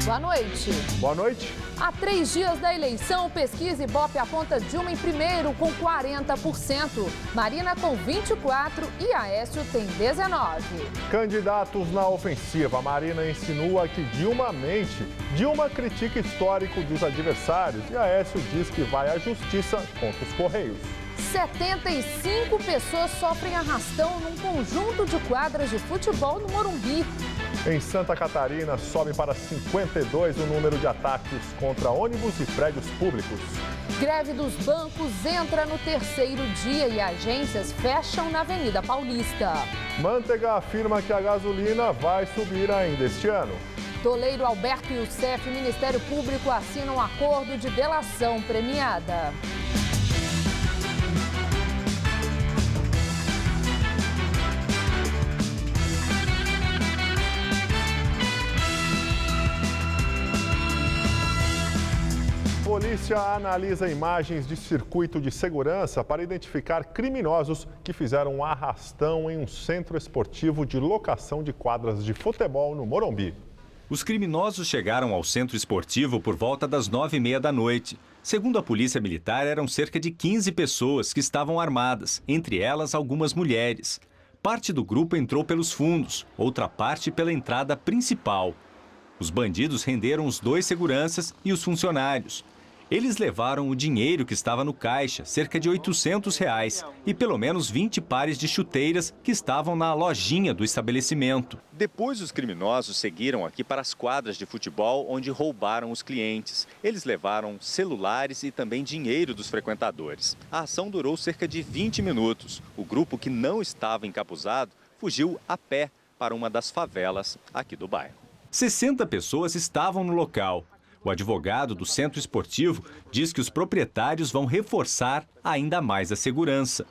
Boa noite. Boa noite. Há 3 dias da eleição, pesquisa Ibope aponta Dilma em primeiro com 40%, Marina com 24% e Aécio tem 19%. Candidatos na ofensiva. Marina insinua que Dilma mente. Dilma critica histórico dos adversários e Aécio diz que vai à justiça contra os Correios. 75 pessoas sofrem arrastão num conjunto de quadras de futebol no Morumbi. Em Santa Catarina, sobe para 52 o número de ataques contra ônibus e prédios públicos. Greve dos bancos entra no 3º dia e agências fecham na Avenida Paulista. Manteiga afirma que a gasolina vai subir ainda este ano. Toleiro, Alberto e o CEF, Ministério Público assinam um acordo de delação premiada. A polícia analisa imagens de circuito de segurança para identificar criminosos que fizeram um arrastão em um centro esportivo de locação de quadras de futebol no Morumbi. Os criminosos chegaram ao centro esportivo por volta das 9h30 da noite. Segundo a polícia militar, eram cerca de 15 pessoas que estavam armadas, entre elas algumas mulheres. Parte do grupo entrou pelos fundos, outra parte pela entrada principal. Os bandidos renderam os 2 seguranças e os funcionários. Eles levaram o dinheiro que estava no caixa, cerca de R$800, e pelo menos 20 pares de chuteiras que estavam na lojinha do estabelecimento. Depois, os criminosos seguiram aqui para as quadras de futebol, onde roubaram os clientes. Eles levaram celulares e também dinheiro dos frequentadores. A ação durou cerca de 20 minutos. O grupo, que não estava encapuzado, fugiu a pé para uma das favelas aqui do bairro. 60 pessoas estavam no local. O advogado do centro esportivo diz que os proprietários vão reforçar ainda mais a segurança.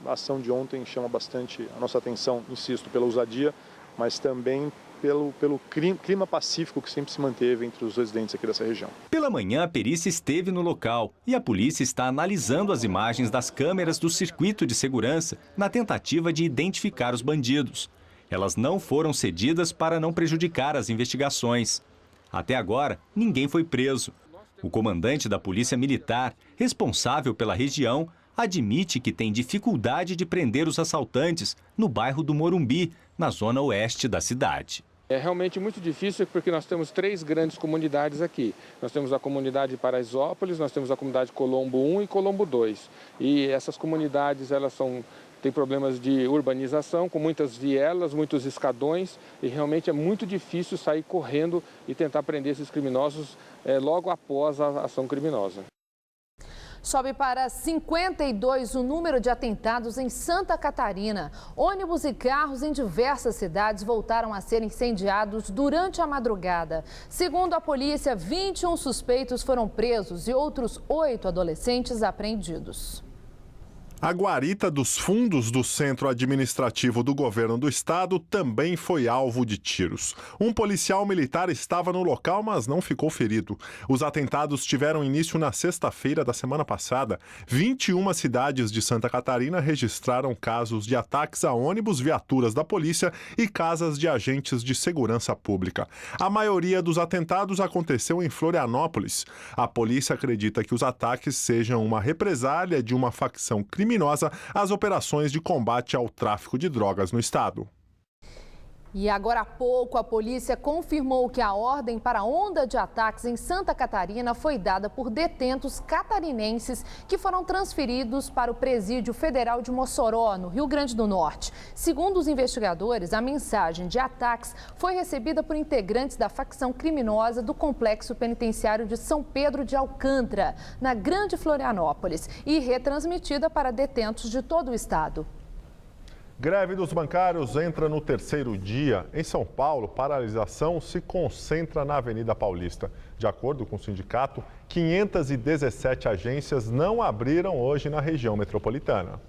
A ação de ontem chama bastante a nossa atenção, insisto, pela ousadia, mas também pelo clima pacífico que sempre se manteve entre os residentes aqui dessa região. Pela manhã, a perícia esteve no local e a polícia está analisando as imagens das câmeras do circuito de segurança na tentativa de identificar os bandidos. Elas não foram cedidas para não prejudicar as investigações. Até agora, ninguém foi preso. O comandante da Polícia Militar, responsável pela região, admite que tem dificuldade de prender os assaltantes no bairro do Morumbi, na zona oeste da cidade. É realmente muito difícil porque nós temos 3 grandes comunidades aqui. Nós temos a comunidade Paraisópolis, nós temos a comunidade Colombo 1 e Colombo 2. E essas comunidades, têm problemas de urbanização, com muitas vielas, muitos escadões, e realmente é muito difícil sair correndo e tentar prender esses criminosos logo após a ação criminosa. Sobe para 52 o número de atentados em Santa Catarina. Ônibus e carros em diversas cidades voltaram a ser incendiados durante a madrugada. Segundo a polícia, 21 suspeitos foram presos e outros 8 adolescentes apreendidos. A guarita dos fundos do Centro Administrativo do Governo do Estado também foi alvo de tiros. Um policial militar estava no local, mas não ficou ferido. Os atentados tiveram início na sexta-feira da semana passada. 21 cidades de Santa Catarina registraram casos de ataques a ônibus, viaturas da polícia e casas de agentes de segurança pública. A maioria dos atentados aconteceu em Florianópolis. A polícia acredita que os ataques sejam uma represália de uma facção criminosa às operações de combate ao tráfico de drogas no estado. E agora há pouco, a polícia confirmou que a ordem para a onda de ataques em Santa Catarina foi dada por detentos catarinenses que foram transferidos para o Presídio Federal de Mossoró, no Rio Grande do Norte. Segundo os investigadores, a mensagem de ataques foi recebida por integrantes da facção criminosa do Complexo Penitenciário de São Pedro de Alcântara, na Grande Florianópolis, e retransmitida para detentos de todo o estado. Greve dos bancários entra no 3º dia. Em São Paulo, paralisação se concentra na Avenida Paulista. De acordo com o sindicato, 517 agências não abriram hoje na região metropolitana.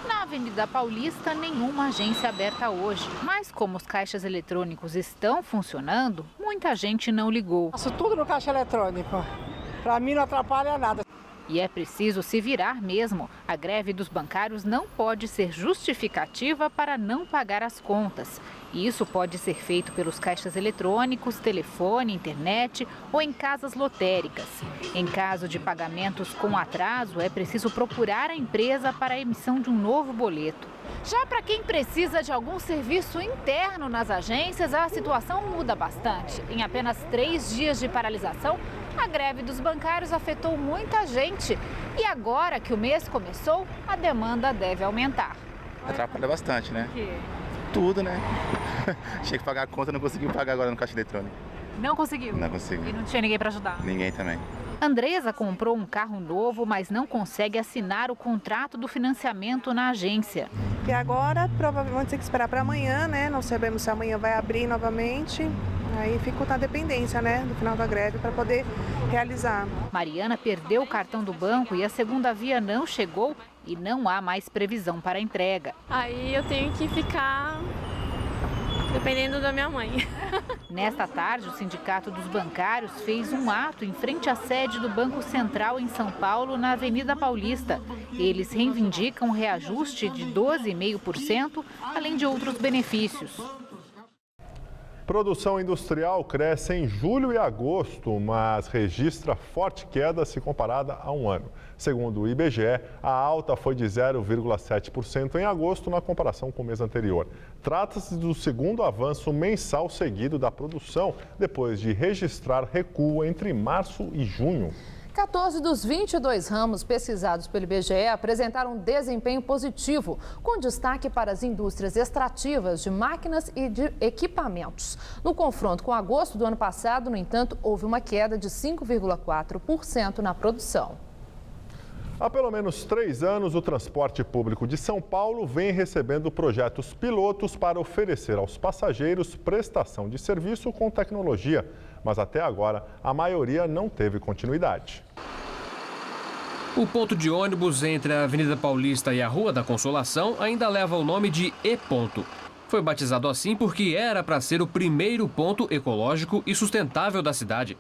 Na Avenida Paulista, nenhuma agência aberta hoje. Mas como os caixas eletrônicos estão funcionando, muita gente não ligou. Faço tudo no caixa eletrônico. Para mim não atrapalha nada. E é preciso se virar mesmo. A greve dos bancários não pode ser justificativa para não pagar as contas. E isso pode ser feito pelos caixas eletrônicos, telefone, internet ou em casas lotéricas. Em caso de pagamentos com atraso, é preciso procurar a empresa para a emissão de um novo boleto. Já para quem precisa de algum serviço interno nas agências, a situação muda bastante. Em apenas 3 dias de paralisação, a greve dos bancários afetou muita gente. E agora que o mês começou, a demanda deve aumentar. Atrapalha bastante, né? Tudo, né? Tinha que pagar a conta, não consegui pagar agora no caixa eletrônico. Não conseguiu? Não consegui. E não tinha ninguém para ajudar? Ninguém também. Andresa comprou um carro novo, mas não consegue assinar o contrato do financiamento na agência. E agora, provavelmente, tem que esperar para amanhã, né? Não sabemos se amanhã vai abrir novamente. Aí fico na dependência, né, do final da greve para poder realizar. Mariana perdeu o cartão do banco e a segunda via não chegou e não há mais previsão para a entrega. Aí eu tenho que ficar dependendo da minha mãe. Nesta tarde, o Sindicato dos Bancários fez um ato em frente à sede do Banco Central em São Paulo, na Avenida Paulista. Eles reivindicam um reajuste de 12,5%, além de outros benefícios. Produção industrial cresce em julho e agosto, mas registra forte queda se comparada a um ano. Segundo o IBGE, a alta foi de 0,7% em agosto na comparação com o mês anterior. Trata-se do segundo avanço mensal seguido da produção, depois de registrar recuo entre março e junho. 14 dos 22 ramos pesquisados pelo IBGE apresentaram desempenho positivo, com destaque para as indústrias extrativas de máquinas e de equipamentos. No confronto com agosto do ano passado, no entanto, houve uma queda de 5,4% na produção. Há pelo menos 3 anos, o transporte público de São Paulo vem recebendo projetos pilotos para oferecer aos passageiros prestação de serviço com tecnologia. Mas até agora, a maioria não teve continuidade. O ponto de ônibus entre a Avenida Paulista e a Rua da Consolação ainda leva o nome de E-Ponto. Foi batizado assim porque era para ser o primeiro ponto ecológico e sustentável da cidade.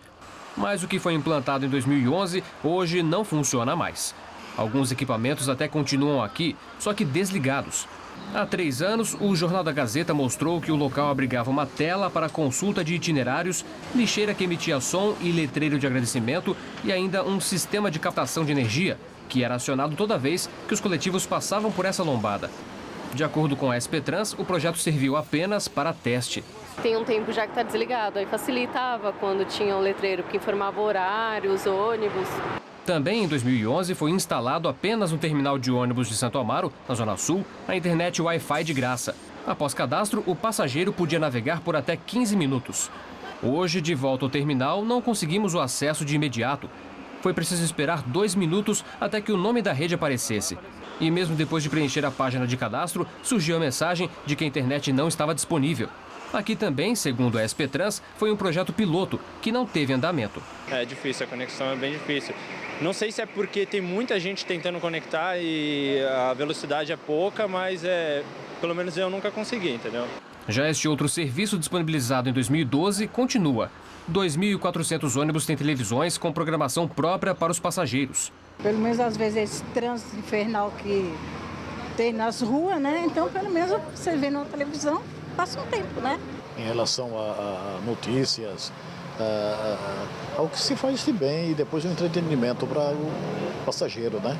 Mas o que foi implantado em 2011, hoje não funciona mais. Alguns equipamentos até continuam aqui, só que desligados. Há 3 anos, o Jornal da Gazeta mostrou que o local abrigava uma tela para consulta de itinerários, lixeira que emitia som e letreiro de agradecimento e ainda um sistema de captação de energia, que era acionado toda vez que os coletivos passavam por essa lombada. De acordo com a SP Trans, o projeto serviu apenas para teste. Tem um tempo já que está desligado, aí facilitava quando tinha um letreiro que informava horários, ônibus. Também em 2011 foi instalado apenas no terminal de ônibus de Santo Amaro, na Zona Sul, a internet Wi-Fi de graça. Após cadastro, o passageiro podia navegar por até 15 minutos. Hoje, de volta ao terminal, não conseguimos o acesso de imediato. Foi preciso esperar 2 minutos até que o nome da rede aparecesse. E mesmo depois de preencher a página de cadastro, surgiu a mensagem de que a internet não estava disponível. Aqui também, segundo a SP Trans, foi um projeto piloto que não teve andamento. É difícil, a conexão é bem difícil. Não sei se é porque tem muita gente tentando conectar e a velocidade é pouca, mas pelo menos eu nunca consegui, entendeu? Já este outro serviço disponibilizado em 2012 continua. 2.400 ônibus têm televisões com programação própria para os passageiros. Pelo menos às vezes esse trânsito infernal que tem nas ruas, né? Então pelo menos você vê na televisão, passa um tempo, né? Em relação a notícias, ao que se faz de bem e depois o entretenimento para o passageiro, né?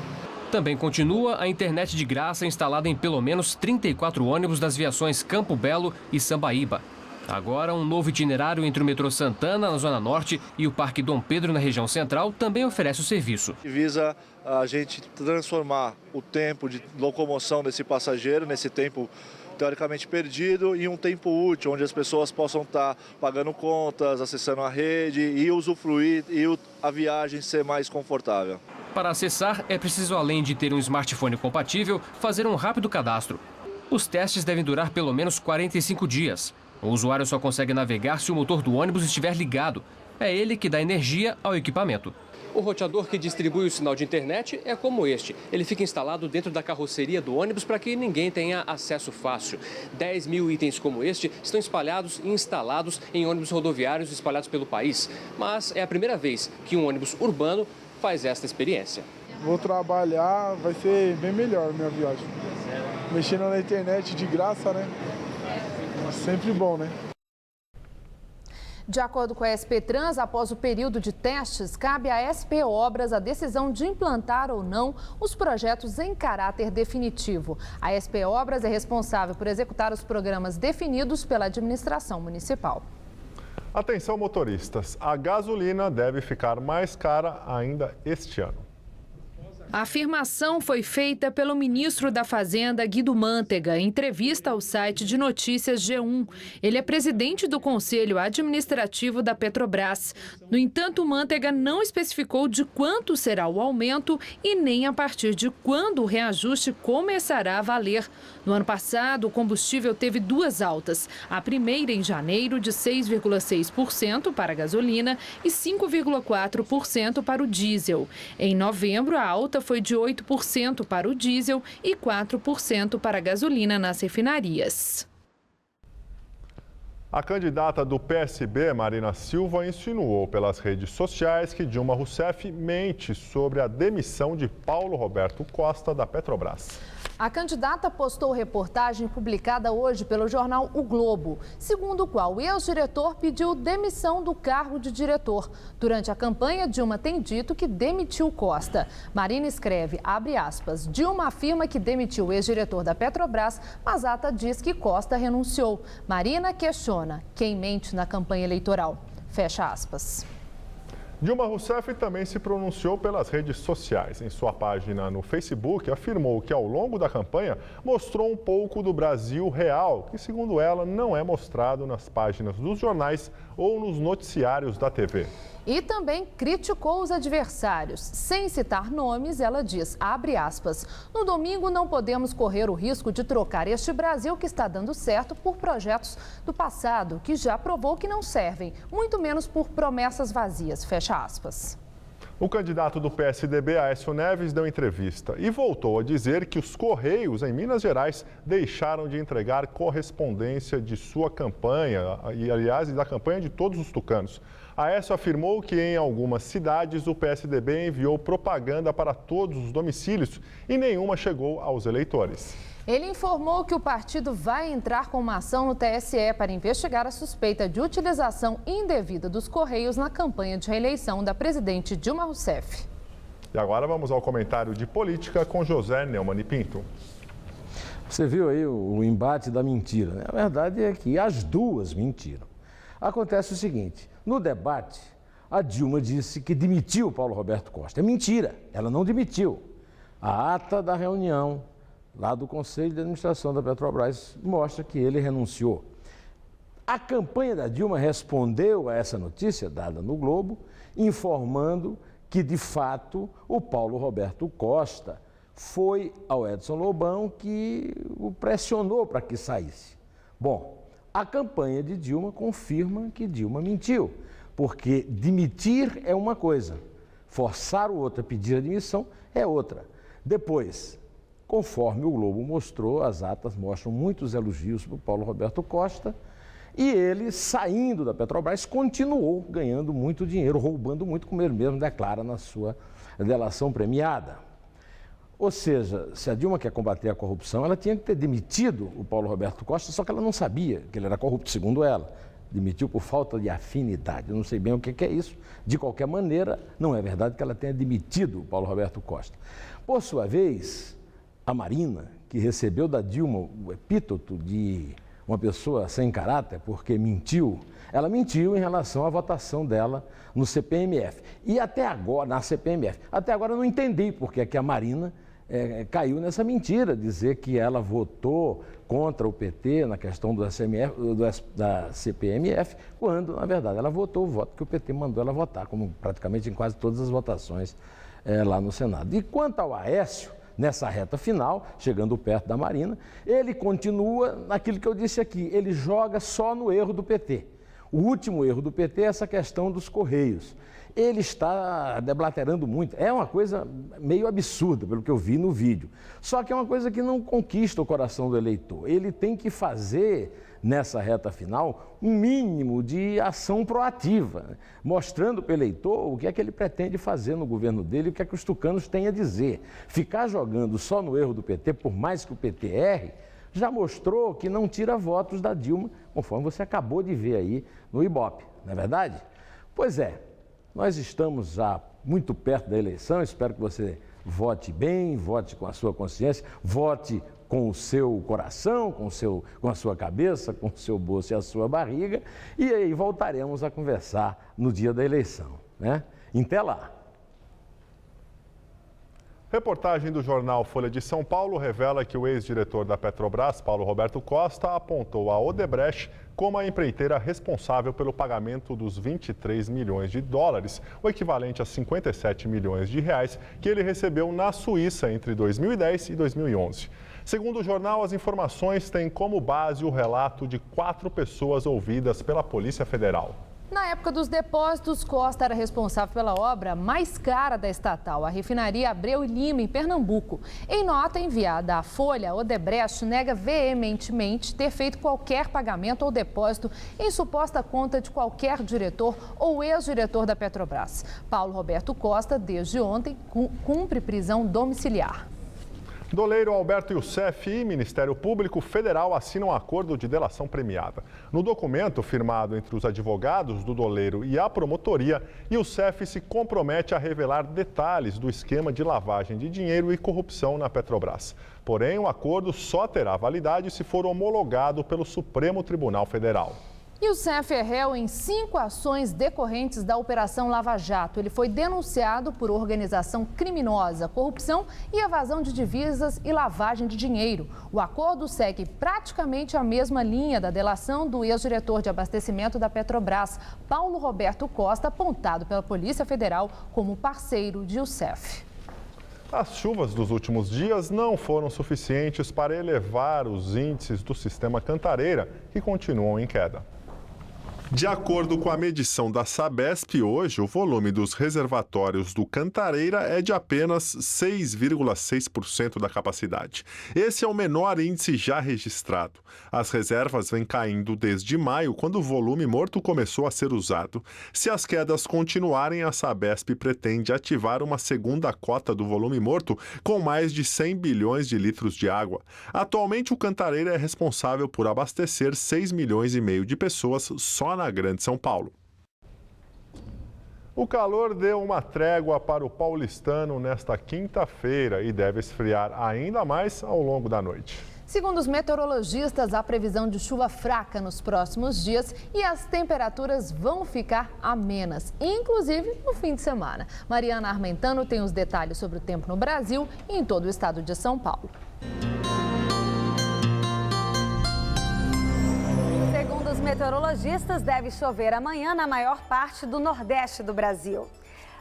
Também continua a internet de graça instalada em pelo menos 34 ônibus das viações Campo Belo e Sambaíba. Agora, um novo itinerário entre o metrô Santana, na Zona Norte, e o Parque Dom Pedro, na região central, também oferece o serviço. Visa a gente transformar o tempo de locomoção desse passageiro, nesse tempo teoricamente perdido, em um tempo útil, onde as pessoas possam estar pagando contas, acessando a rede e usufruir e a viagem ser mais confortável. Para acessar, é preciso, além de ter um smartphone compatível, fazer um rápido cadastro. Os testes devem durar pelo menos 45 dias. O usuário só consegue navegar se o motor do ônibus estiver ligado. É ele que dá energia ao equipamento. O roteador que distribui o sinal de internet é como este. Ele fica instalado dentro da carroceria do ônibus para que ninguém tenha acesso fácil. 10 mil itens como este estão espalhados e instalados em ônibus rodoviários espalhados pelo país. Mas é a primeira vez que um ônibus urbano faz esta experiência. Vou trabalhar, vai ser bem melhor a minha viagem. Mexendo na internet de graça, né? Sempre bom, né? De acordo com a SP Trans, após o período de testes, cabe à SP Obras a decisão de implantar ou não os projetos em caráter definitivo. A SP Obras é responsável por executar os programas definidos pela administração municipal. Atenção, motoristas, a gasolina deve ficar mais cara ainda este ano. A afirmação foi feita pelo ministro da Fazenda, Guido Mantega, em entrevista ao site de notícias G1. Ele é presidente do Conselho Administrativo da Petrobras. No entanto, Mantega não especificou de quanto será o aumento e nem a partir de quando o reajuste começará a valer. No ano passado, o combustível teve duas altas. A primeira em janeiro, de 6,6% para a gasolina e 5,4% para o diesel. Em novembro, a alta foi de 8% para o diesel e 4% para a gasolina nas refinarias. A candidata do PSB, Marina Silva, insinuou pelas redes sociais que Dilma Rousseff mente sobre a demissão de Paulo Roberto Costa da Petrobras. A candidata postou reportagem publicada hoje pelo jornal O Globo, segundo o qual o ex-diretor pediu demissão do cargo de diretor. Durante a campanha, Dilma tem dito que demitiu Costa. Marina escreve, abre aspas, Dilma afirma que demitiu o ex-diretor da Petrobras, mas a ata diz que Costa renunciou. Marina questiona, quem mente na campanha eleitoral? Fecha aspas. Dilma Rousseff também se pronunciou pelas redes sociais. Em sua página no Facebook, afirmou que ao longo da campanha mostrou um pouco do Brasil real, que segundo ela não é mostrado nas páginas dos jornais ou nos noticiários da TV. E também criticou os adversários. Sem citar nomes, ela diz, abre aspas, no domingo não podemos correr o risco de trocar este Brasil que está dando certo por projetos do passado, que já provou que não servem, muito menos por promessas vazias, fecha aspas. O candidato do PSDB, Aécio Neves, deu entrevista e voltou a dizer que os Correios, em Minas Gerais, deixaram de entregar correspondência de sua campanha, e aliás, da campanha de todos os tucanos. Aécio afirmou que em algumas cidades o PSDB enviou propaganda para todos os domicílios e nenhuma chegou aos eleitores. Ele informou que o partido vai entrar com uma ação no TSE para investigar a suspeita de utilização indevida dos Correios na campanha de reeleição da presidente Dilma Rousseff. E agora vamos ao comentário de política com José Neumann e Pinto. Você viu aí o embate da mentira, né? A verdade é que as duas mentiram. Acontece o seguinte, no debate, a Dilma disse que demitiu o Paulo Roberto Costa. É mentira, ela não demitiu. A ata da reunião lá do Conselho de Administração da Petrobras mostra que ele renunciou. A campanha da Dilma respondeu a essa notícia dada no Globo, informando que, de fato, o Paulo Roberto Costa foi ao Edson Lobão que o pressionou para que saísse. Bom, a campanha de Dilma confirma que Dilma mentiu, porque demitir é uma coisa, forçar o outro a pedir admissão é outra. Depois, conforme o Globo mostrou, as atas mostram muitos elogios para o Paulo Roberto Costa e ele, saindo da Petrobras, continuou ganhando muito dinheiro, roubando muito, como ele mesmo declara na sua delação premiada. Ou seja, se a Dilma quer combater a corrupção, ela tinha que ter demitido o Paulo Roberto Costa, só que ela não sabia que ele era corrupto, segundo ela. Demitiu por falta de afinidade. Eu não sei bem o que é isso. De qualquer maneira, não é verdade que ela tenha demitido o Paulo Roberto Costa. Por sua vez, a Marina, que recebeu da Dilma o epíteto de uma pessoa sem caráter, porque mentiu, ela mentiu em relação à votação dela no CPMF. E até agora, na CPMF, até agora eu não entendi porque é que a Marina caiu nessa mentira, dizer que ela votou contra o PT na questão da CPMF, quando, na verdade, ela votou o voto que o PT mandou ela votar, como praticamente em quase todas as votações lá no Senado. E quanto ao Aécio, nessa reta final, chegando perto da Marina, ele continua naquilo que eu disse aqui, ele joga só no erro do PT. O último erro do PT é essa questão dos Correios. Ele está deblaterando muito. É uma coisa meio absurda, pelo que eu vi no vídeo. Só que é uma coisa que não conquista o coração do eleitor. Ele tem que fazer, nessa reta final, um mínimo de ação proativa, né? Mostrando para o eleitor o que é que ele pretende fazer no governo dele, o que é que os tucanos têm a dizer. Ficar jogando só no erro do PT, por mais que o PT erre, já mostrou que não tira votos da Dilma, conforme você acabou de ver aí no Ibope, não é verdade? Pois é. Nós estamos já muito perto da eleição, espero que você vote bem, vote com a sua consciência, vote com o seu coração, com a sua cabeça, com o seu bolso e a sua barriga, e aí voltaremos a conversar no dia da eleição, né? Até lá! Reportagem do jornal Folha de São Paulo revela que o ex-diretor da Petrobras, Paulo Roberto Costa, apontou a Odebrecht como a empreiteira responsável pelo pagamento dos 23 milhões de dólares, o equivalente a 57 milhões de reais, que ele recebeu na Suíça entre 2010 e 2011. Segundo o jornal, as informações têm como base o relato de 4 pessoas ouvidas pela Polícia Federal. Na época dos depósitos, Costa era responsável pela obra mais cara da estatal, a refinaria Abreu e Lima, em Pernambuco. Em nota enviada à Folha, a Odebrecht nega veementemente ter feito qualquer pagamento ou depósito em suposta conta de qualquer diretor ou ex-diretor da Petrobras. Paulo Roberto Costa, desde ontem, cumpre prisão domiciliar. Doleiro Alberto Youssef e Ministério Público Federal assinam um acordo de delação premiada. No documento firmado entre os advogados do doleiro e a promotoria, Youssef se compromete a revelar detalhes do esquema de lavagem de dinheiro e corrupção na Petrobras. Porém, o acordo só terá validade se for homologado pelo Supremo Tribunal Federal. Youssef é réu em 5 ações decorrentes da Operação Lava Jato. Ele foi denunciado por organização criminosa, corrupção e evasão de divisas e lavagem de dinheiro. O acordo segue praticamente a mesma linha da delação do ex-diretor de abastecimento da Petrobras, Paulo Roberto Costa, apontado pela Polícia Federal como parceiro de Youssef. As chuvas dos últimos dias não foram suficientes para elevar os índices do sistema Cantareira, que continuam em queda. De acordo com a medição da Sabesp, hoje o volume dos reservatórios do Cantareira é de apenas 6,6% da capacidade. Esse é o menor índice já registrado. As reservas vêm caindo desde maio, quando o volume morto começou a ser usado. Se as quedas continuarem, a Sabesp pretende ativar uma segunda cota do volume morto com mais de 100 bilhões de litros de água. Atualmente, o Cantareira é responsável por abastecer 6 milhões e meio de pessoas só na Grande São Paulo. O calor deu uma trégua para o paulistano nesta quinta-feira e deve esfriar ainda mais ao longo da noite. Segundo os meteorologistas, há previsão de chuva fraca nos próximos dias e as temperaturas vão ficar amenas, inclusive no fim de semana. Mariana Armentano tem os detalhes sobre o tempo no Brasil e em todo o estado de São Paulo. Segundo os meteorologistas, deve chover amanhã na maior parte do nordeste do Brasil.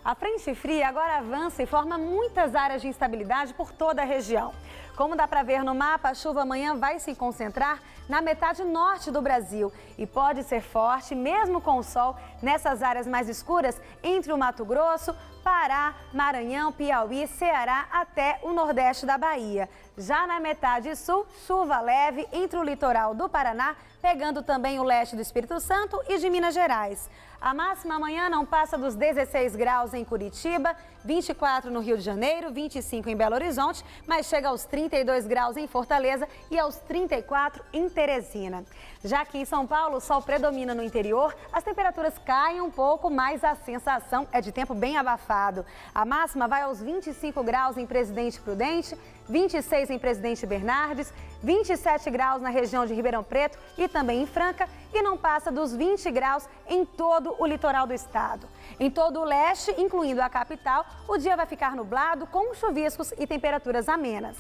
A frente fria agora avança e forma muitas áreas de instabilidade por toda a região. Como dá para ver no mapa, a chuva amanhã vai se concentrar na metade norte do Brasil e pode ser forte, mesmo com o sol, nessas áreas mais escuras entre o Mato Grosso, Pará, Maranhão, Piauí, Ceará até o nordeste da Bahia. Já na metade sul, chuva leve entre o litoral do Paraná, pegando também o leste do Espírito Santo e de Minas Gerais. A máxima amanhã não passa dos 16 graus em Curitiba, 24 no Rio de Janeiro, 25 em Belo Horizonte, mas chega aos 32 graus em Fortaleza e aos 34 em Teresina. Já aqui em São Paulo, o sol predomina no interior, as temperaturas caem um pouco, mas a sensação é de tempo bem abafado. A máxima vai aos 25 graus em Presidente Prudente, 26 em Presidente Bernardes, 27 graus na região de Ribeirão Preto e também em Franca e não passa dos 20 graus em todo o litoral do estado. Em todo o leste, incluindo a capital, o dia vai ficar nublado com chuviscos e temperaturas amenas.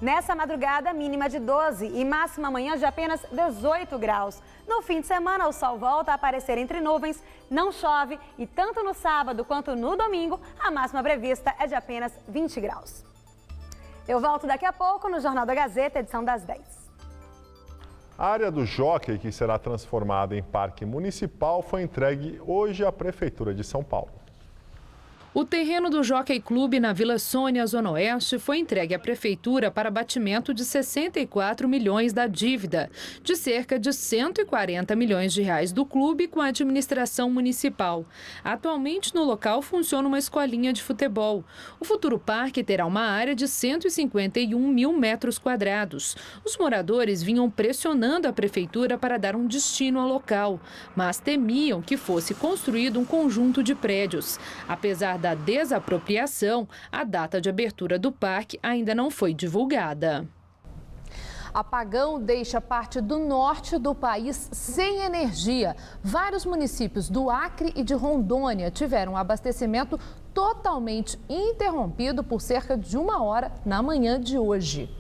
Nessa madrugada, mínima de 12 e máxima amanhã de apenas 18 graus. No fim de semana, o sol volta a aparecer entre nuvens, não chove e tanto no sábado quanto no domingo, a máxima prevista é de apenas 20 graus. Eu volto daqui a pouco no Jornal da Gazeta, edição das 10. A área do Jockey, que será transformada em parque municipal, foi entregue hoje à Prefeitura de São Paulo. O terreno do Jockey Clube na Vila Sônia, Zona Oeste, foi entregue à Prefeitura para abatimento de 64 milhões da dívida, de cerca de 140 milhões de reais do clube com a administração municipal. Atualmente, no local, funciona uma escolinha de futebol. O futuro parque terá uma área de 151 mil metros quadrados. Os moradores vinham pressionando a Prefeitura para dar um destino ao local, mas temiam que fosse construído um conjunto de prédios. Apesar da desapropriação, a data de abertura do parque ainda não foi divulgada. Apagão deixa parte do norte do país sem energia. Vários municípios do Acre e de Rondônia tiveram abastecimento totalmente interrompido por cerca de 1 hora na manhã de hoje.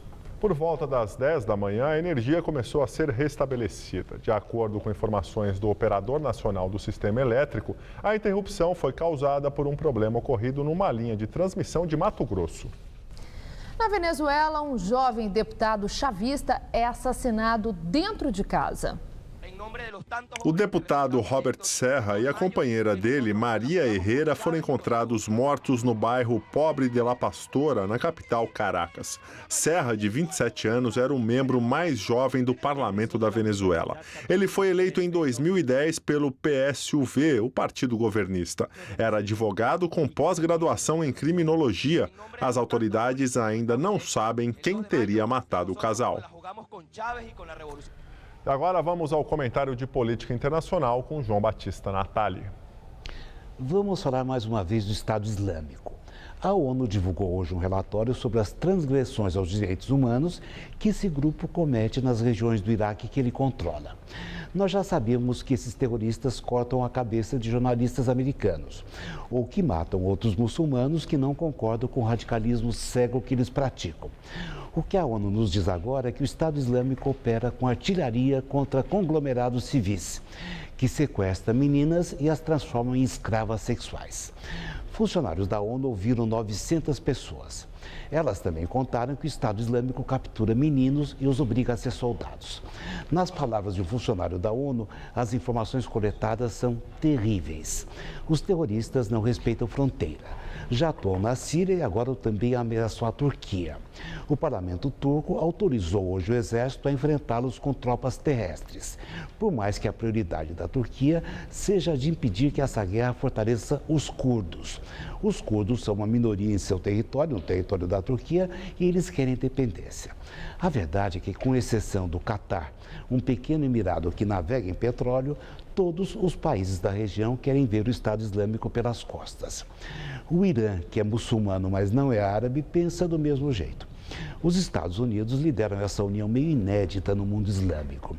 Por volta das 10 da manhã, a energia começou a ser restabelecida. De acordo com informações do Operador Nacional do Sistema Elétrico, a interrupção foi causada por um problema ocorrido numa linha de transmissão de Mato Grosso. Na Venezuela, um jovem deputado chavista é assassinado dentro de casa. O deputado Robert Serra e a companheira dele, Maria Herrera, foram encontrados mortos no bairro Pobre de La Pastora, na capital Caracas. Serra, de 27 anos, era o membro mais jovem do parlamento da Venezuela. Ele foi eleito em 2010 pelo PSUV, o partido governista. Era advogado com pós-graduação em criminologia. As autoridades ainda não sabem quem teria matado o casal. Agora vamos ao comentário de política internacional com João Batista Natali. Vamos falar mais uma vez do Estado Islâmico. A ONU divulgou hoje um relatório sobre as transgressões aos direitos humanos que esse grupo comete nas regiões do Iraque que ele controla. Nós já sabemos que esses terroristas cortam a cabeça de jornalistas americanos ou que matam outros muçulmanos que não concordam com o radicalismo cego que eles praticam. O que a ONU nos diz agora é que o Estado Islâmico opera com artilharia contra conglomerados civis, que sequestra meninas e as transformam em escravas sexuais. Funcionários da ONU ouviram 900 pessoas. Elas também contaram que o Estado Islâmico captura meninos e os obriga a ser soldados. Nas palavras de um funcionário da ONU, as informações coletadas são terríveis. Os terroristas não respeitam fronteira. Já atuam na Síria e agora também ameaçou a Turquia. O parlamento turco autorizou hoje o exército a enfrentá-los com tropas terrestres, por mais que a prioridade da Turquia seja de impedir que essa guerra fortaleça os curdos. Os curdos são uma minoria em seu território, no território da Turquia, e eles querem independência. A verdade é que, com exceção do Catar, um pequeno emirado que navega em petróleo, todos os países da região querem ver o Estado Islâmico pelas costas. O Irã, que é muçulmano, mas não é árabe, pensa do mesmo jeito. Os Estados Unidos lideram essa união meio inédita no mundo islâmico.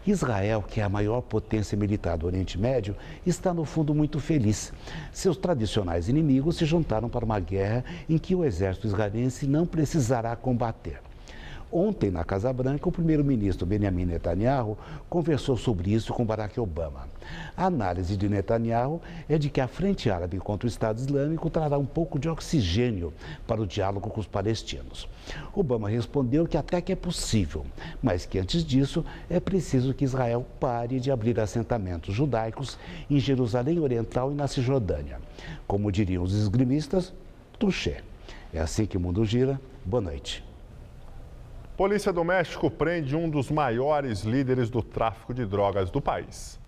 Israel, que é a maior potência militar do Oriente Médio, está no fundo muito feliz. Seus tradicionais inimigos se juntaram para uma guerra em que o exército israelense não precisará combater. Ontem, na Casa Branca, o primeiro-ministro Benjamin Netanyahu conversou sobre isso com Barack Obama. A análise de Netanyahu é de que a Frente Árabe contra o Estado Islâmico trará um pouco de oxigênio para o diálogo com os palestinos. Obama respondeu que até que é possível, mas que antes disso é preciso que Israel pare de abrir assentamentos judaicos em Jerusalém Oriental e na Cisjordânia. Como diriam os esgrimistas, touché. É assim que o mundo gira. Boa noite. Polícia do México prende um dos maiores líderes do tráfico de drogas do país.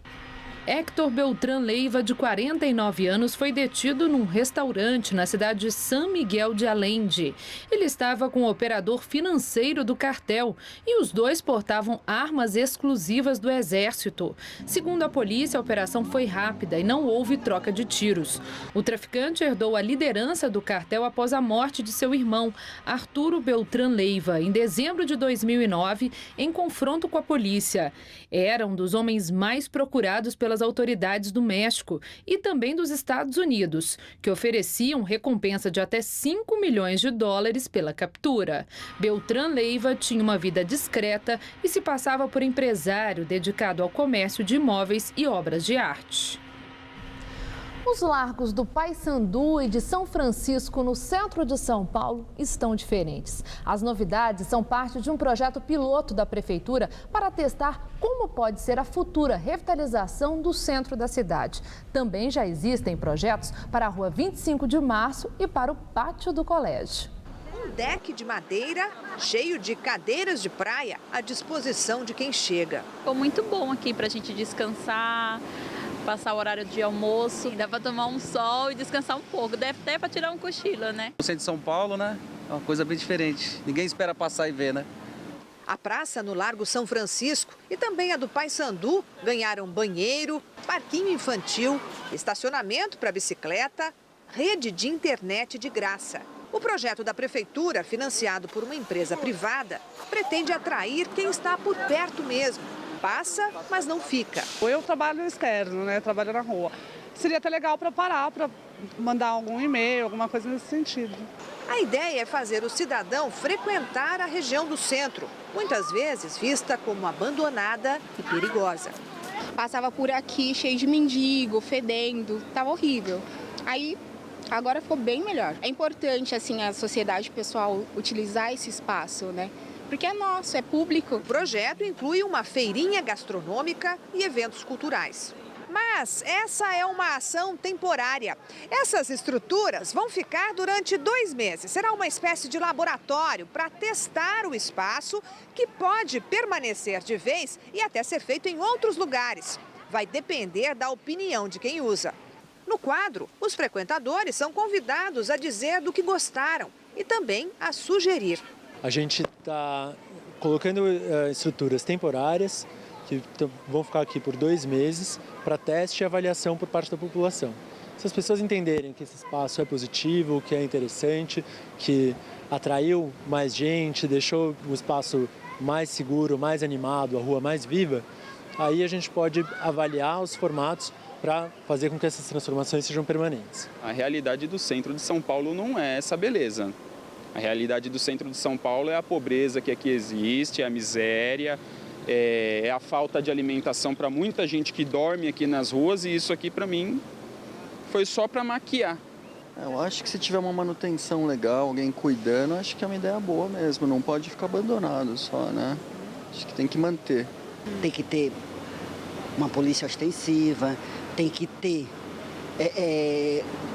Héctor Beltrán Leiva, de 49 anos, foi detido num restaurante na cidade de San Miguel de Allende. Ele estava com o operador financeiro do cartel e os dois portavam armas exclusivas do Exército. Segundo a polícia, a operação foi rápida e não houve troca de tiros. O traficante herdou a liderança do cartel após a morte de seu irmão, Arturo Beltrán Leiva, em dezembro de 2009, em confronto com a polícia. Era um dos homens mais procurados pelas autoridades do México e também dos Estados Unidos, que ofereciam recompensa de até 5 milhões de dólares pela captura. Beltrán Leiva tinha uma vida discreta e se passava por empresário dedicado ao comércio de imóveis e obras de arte. Os largos do Paissandu e de São Francisco, no centro de São Paulo, estão diferentes. As novidades são parte de um projeto piloto da Prefeitura para testar como pode ser a futura revitalização do centro da cidade. Também já existem projetos para a Rua 25 de Março e para o pátio do colégio. Um deck de madeira cheio de cadeiras de praia à disposição de quem chega. Ficou muito bom aqui para a gente descansar, passar o horário de almoço, dá para tomar um sol e descansar um pouco, deve até para tirar um cochilo, né? O centro de São Paulo, né? É uma coisa bem diferente, ninguém espera passar e ver, né? A praça no Largo São Francisco e também a do Paissandu ganharam banheiro, parquinho infantil, estacionamento para bicicleta, rede de internet de graça. O projeto da Prefeitura, financiado por uma empresa privada, pretende atrair quem está por perto mesmo. Passa, mas não fica. Eu trabalho externo, né? Trabalho na rua. Seria até legal para parar, para mandar algum e-mail, alguma coisa nesse sentido. A ideia é fazer o cidadão frequentar a região do centro, muitas vezes vista como abandonada e perigosa. Passava por aqui cheio de mendigo, fedendo, estava horrível. Aí agora ficou bem melhor. É importante assim a sociedade, o pessoal utilizar esse espaço, né? Porque é nosso, é público. O projeto inclui uma feirinha gastronômica e eventos culturais. Mas essa é uma ação temporária. Essas estruturas vão ficar durante 2 meses. Será uma espécie de laboratório para testar o espaço, que pode permanecer de vez e até ser feito em outros lugares. Vai depender da opinião de quem usa. No quadro, os frequentadores são convidados a dizer do que gostaram e também a sugerir. A gente está colocando estruturas temporárias que vão ficar aqui por 2 meses para teste e avaliação por parte da população. Se as pessoas entenderem que esse espaço é positivo, que é interessante, que atraiu mais gente, deixou o espaço mais seguro, mais animado, a rua mais viva, aí a gente pode avaliar os formatos para fazer com que essas transformações sejam permanentes. A realidade do centro de São Paulo não é essa beleza. A realidade do centro de São Paulo é a pobreza que aqui existe, é a miséria, é a falta de alimentação para muita gente que dorme aqui nas ruas, e isso aqui para mim foi só para maquiar. Eu acho que se tiver uma manutenção legal, alguém cuidando, acho que é uma ideia boa mesmo, não pode ficar abandonado só, né? Acho que tem que manter. Tem que ter uma polícia ostensiva, tem que ter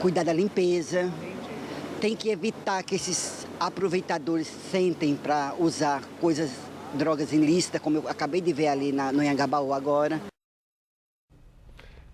cuidar da limpeza, tem que evitar que esses aproveitadores sentem para usar drogas ilícitas, como eu acabei de ver ali no Anhangabaú agora.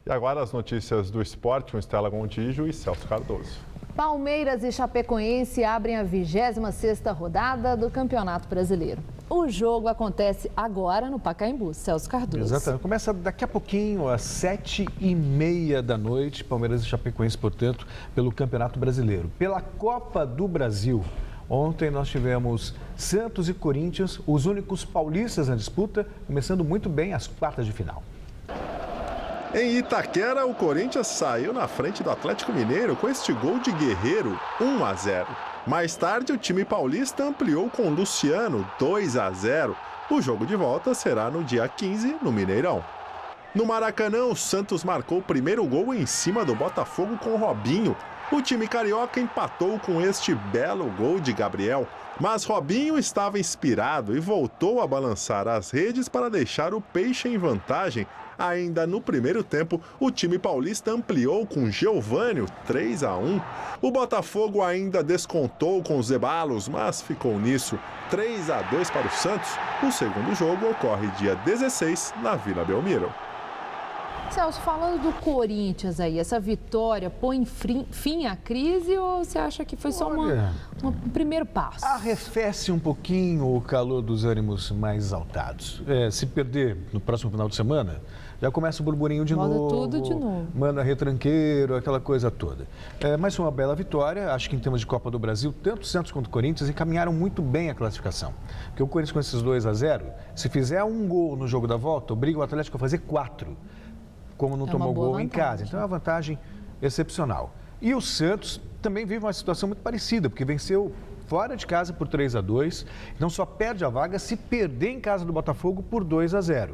E agora as notícias do esporte com Estela Gontijo e Celso Cardoso. Palmeiras e Chapecoense abrem a 26ª rodada do Campeonato Brasileiro. O jogo acontece agora no Pacaembu. Celso Cardoso. Exatamente. Começa daqui a pouquinho, às 7h30 da noite, Palmeiras e Chapecoense, portanto, pelo Campeonato Brasileiro. Pela Copa do Brasil, ontem nós tivemos Santos e Corinthians, os únicos paulistas na disputa, começando muito bem as quartas de final. Em Itaquera, o Corinthians saiu na frente do Atlético Mineiro com este gol de Guerreiro, 1-0. Mais tarde, o time paulista ampliou com Luciano, 2-0. O jogo de volta será no dia 15, no Mineirão. No Maracanã, o Santos marcou o primeiro gol em cima do Botafogo com Robinho. O time carioca empatou com este belo gol de Gabriel. Mas Robinho estava inspirado e voltou a balançar as redes para deixar o Peixe em vantagem. Ainda no primeiro tempo, o time paulista ampliou com Geovânio, 3-1. O Botafogo ainda descontou com os Zeballos, mas ficou nisso, 3-2 para o Santos. O segundo jogo ocorre dia 16, na Vila Belmiro. Celso, falando do Corinthians aí, essa vitória põe fim à crise ou você acha que foi só um primeiro passo? Arrefece um pouquinho o calor dos ânimos mais exaltados. Se perder no próximo final de semana, já começa o burburinho de novo. Moda tudo de novo. Manda retranqueiro, aquela coisa toda. Mas foi uma bela vitória. Acho que em termos de Copa do Brasil, tanto o Santos quanto o Corinthians encaminharam muito bem a classificação. Porque o Corinthians com esses 2-0, se fizer um gol no jogo da volta, obriga o Atlético a fazer 4. Como não tomou gol em casa. Então é uma vantagem excepcional. E o Santos também vive uma situação muito parecida, porque venceu fora de casa por 3-2, então só perde a vaga se perder em casa do Botafogo por 2-0,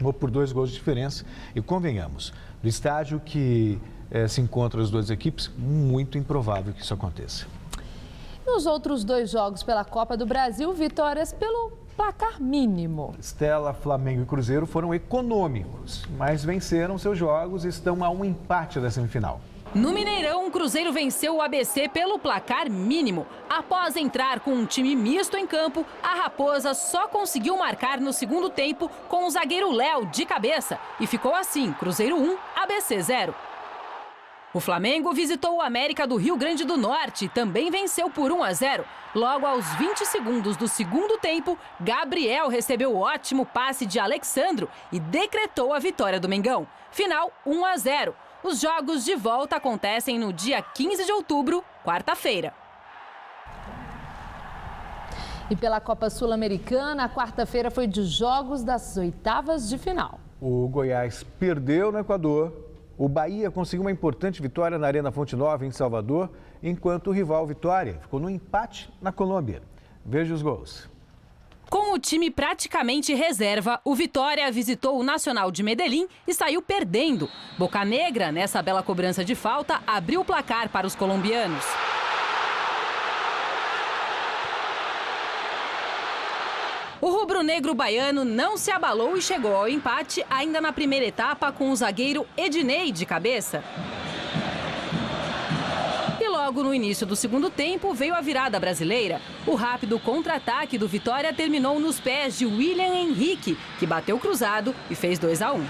ou por 2 gols de diferença. E convenhamos, no estádio que se encontram as duas equipes, muito improvável que isso aconteça. Nos outros 2 jogos pela Copa do Brasil, vitórias pelo placar mínimo. Stella, Flamengo e Cruzeiro foram econômicos, mas venceram seus jogos e estão a um empate da semifinal. No Mineirão, o Cruzeiro venceu o ABC pelo placar mínimo. Após entrar com um time misto em campo, a Raposa só conseguiu marcar no segundo tempo com o zagueiro Léo de cabeça. E ficou assim, Cruzeiro 1, ABC 0. O Flamengo visitou o América do Rio Grande do Norte e também venceu por 1-0. Logo aos 20 segundos do segundo tempo, Gabriel recebeu o ótimo passe de Alexandro e decretou a vitória do Mengão. Final 1-0. Os jogos de volta acontecem no dia 15 de outubro, quarta-feira. E pela Copa Sul-Americana, a quarta-feira foi de jogos das oitavas de final. O Goiás perdeu no Equador. O Bahia conseguiu uma importante vitória na Arena Fonte Nova, em Salvador, enquanto o rival Vitória ficou no empate na Colômbia. Veja os gols. Com o time praticamente reserva, o Vitória visitou o Nacional de Medellín e saiu perdendo. Boca Negra, nessa bela cobrança de falta, abriu o placar para os colombianos. O rubro-negro baiano não se abalou e chegou ao empate ainda na primeira etapa com o zagueiro Ednei de cabeça. E logo no início do segundo tempo veio a virada brasileira. O rápido contra-ataque do Vitória terminou nos pés de William Henrique, que bateu cruzado e fez 2-1.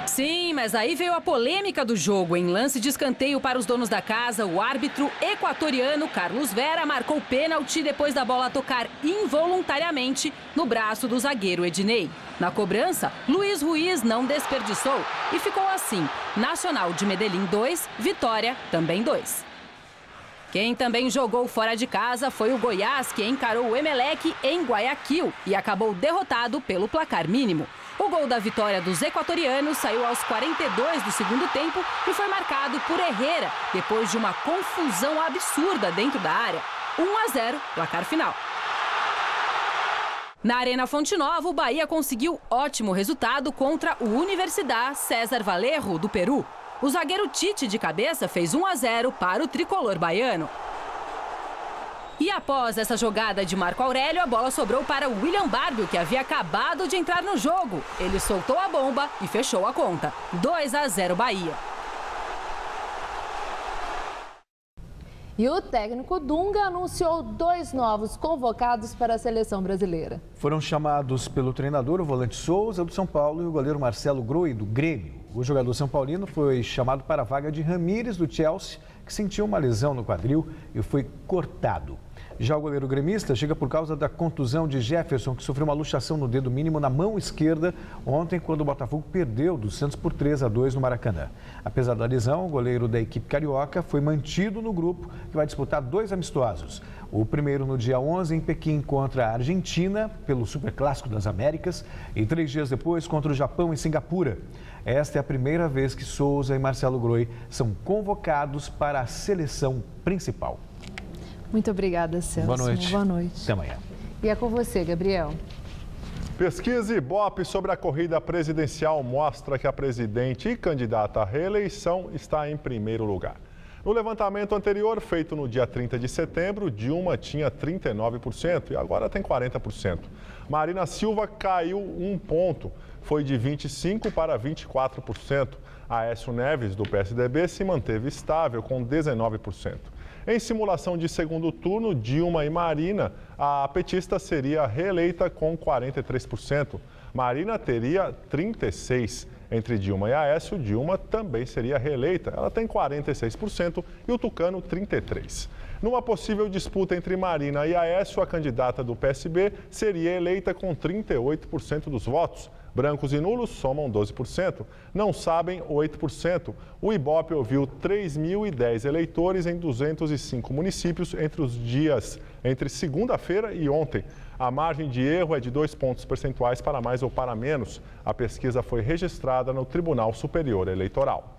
Sim, mas aí veio a polêmica do jogo. Em lance de escanteio para os donos da casa, o árbitro equatoriano Carlos Vera marcou pênalti depois da bola tocar involuntariamente no braço do zagueiro Ednei. Na cobrança, Luiz Ruiz não desperdiçou e ficou assim: Nacional de Medellín 2, Vitória também 2. Quem também jogou fora de casa foi o Goiás, que encarou o Emelec em Guayaquil e acabou derrotado pelo placar mínimo. O gol da vitória dos equatorianos saiu aos 42 do segundo tempo e foi marcado por Herrera, depois de uma confusão absurda dentro da área. 1-0, placar final. Na Arena Fonte Nova, o Bahia conseguiu ótimo resultado contra o Universidad César Valerro, do Peru. O zagueiro Tite, de cabeça, fez 1-0 para o tricolor baiano. E após essa jogada de Marco Aurélio, a bola sobrou para o William Barbio, que havia acabado de entrar no jogo. Ele soltou a bomba e fechou a conta. 2-0 Bahia. E o técnico Dunga anunciou 2 novos convocados para a seleção brasileira. Foram chamados pelo treinador o volante Souza, do São Paulo, e o goleiro Marcelo Groi, do Grêmio. O jogador são paulino foi chamado para a vaga de Ramírez, do Chelsea, que sentiu uma lesão no quadril e foi cortado. Já o goleiro gremista chega por causa da contusão de Jefferson, que sofreu uma luxação no dedo mínimo na mão esquerda ontem, quando o Botafogo perdeu do Santos por 3-2 no Maracanã. Apesar da lesão, o goleiro da equipe carioca foi mantido no grupo, que vai disputar 2 amistosos. O primeiro no dia 11 em Pequim contra a Argentina, pelo Superclássico das Américas, e 3 dias depois contra o Japão em Singapura. Esta é a primeira vez que Souza e Marcelo Groi são convocados para a seleção principal. Muito obrigada, Celso. Boa noite. Boa noite. Até amanhã. E é com você, Gabriel. Pesquisa Ibope sobre a corrida presidencial mostra que a presidente e candidata à reeleição está em primeiro lugar. No levantamento anterior, feito no dia 30 de setembro, Dilma tinha 39% e agora tem 40%. Marina Silva caiu 1 ponto, foi de 25% para 24%. Aécio Neves, do PSDB, se manteve estável, com 19%. Em simulação de segundo turno, Dilma e Marina, a petista seria reeleita com 43%. Marina teria 36%. Entre Dilma e Aécio, Dilma também seria reeleita. Ela tem 46% e o tucano 33%. Numa possível disputa entre Marina e Aécio, a candidata do PSB seria eleita com 38% dos votos. Brancos e nulos somam 12%, não sabem 8%. O Ibope ouviu 3.010 eleitores em 205 municípios entre segunda-feira e ontem. A margem de erro é de 2 pontos percentuais para mais ou para menos. A pesquisa foi registrada no Tribunal Superior Eleitoral.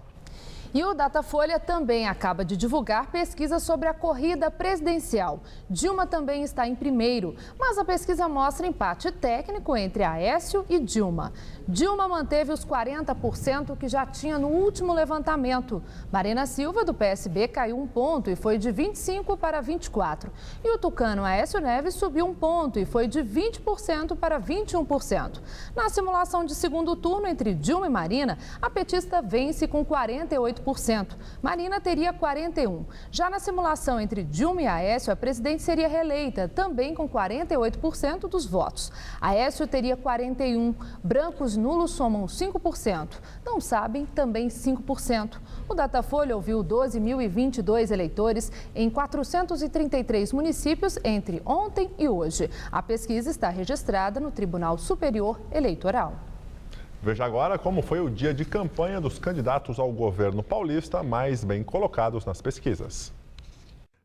E o Datafolha também acaba de divulgar pesquisa sobre a corrida presidencial. Dilma também está em primeiro, mas a pesquisa mostra empate técnico entre Aécio e Dilma. Dilma manteve os 40% que já tinha no último levantamento. Marina Silva, do PSB, caiu 1 ponto e foi de 25% para 24%. E o tucano Aécio Neves subiu 1 ponto e foi de 20% para 21%. Na simulação de segundo turno entre Dilma e Marina, a petista vence com 48%. Marina teria 41%. Já na simulação entre Dilma e Aécio, a presidente seria reeleita, também com 48% dos votos. Aécio teria 41%. Brancos nulos somam 5%. Não sabem, também 5%. O Datafolha ouviu 12.022 eleitores em 433 municípios entre ontem e hoje. A pesquisa está registrada no Tribunal Superior Eleitoral. Veja agora como foi o dia de campanha dos candidatos ao governo paulista mais bem colocados nas pesquisas.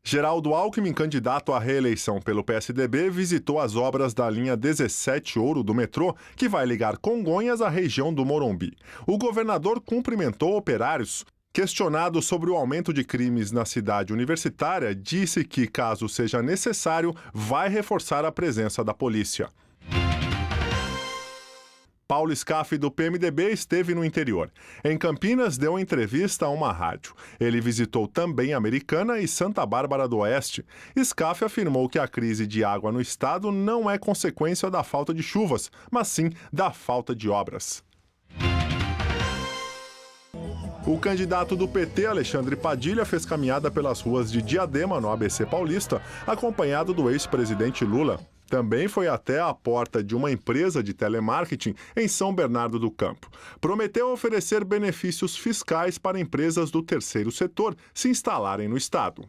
Geraldo Alckmin, candidato à reeleição pelo PSDB, visitou as obras da linha 17 Ouro do metrô, que vai ligar Congonhas à região do Morumbi. O governador cumprimentou operários. Questionado sobre o aumento de crimes na cidade universitária, disse que, caso seja necessário, vai reforçar a presença da polícia. Paulo Scaff, do PMDB, esteve no interior. Em Campinas, deu entrevista a uma rádio. Ele visitou também Americana e Santa Bárbara do Oeste. Scaff afirmou que a crise de água no estado não é consequência da falta de chuvas, mas sim da falta de obras. O candidato do PT, Alexandre Padilha, fez caminhada pelas ruas de Diadema, no ABC Paulista, acompanhado do ex-presidente Lula. Também foi até a porta de uma empresa de telemarketing em São Bernardo do Campo. Prometeu oferecer benefícios fiscais para empresas do terceiro setor se instalarem no estado.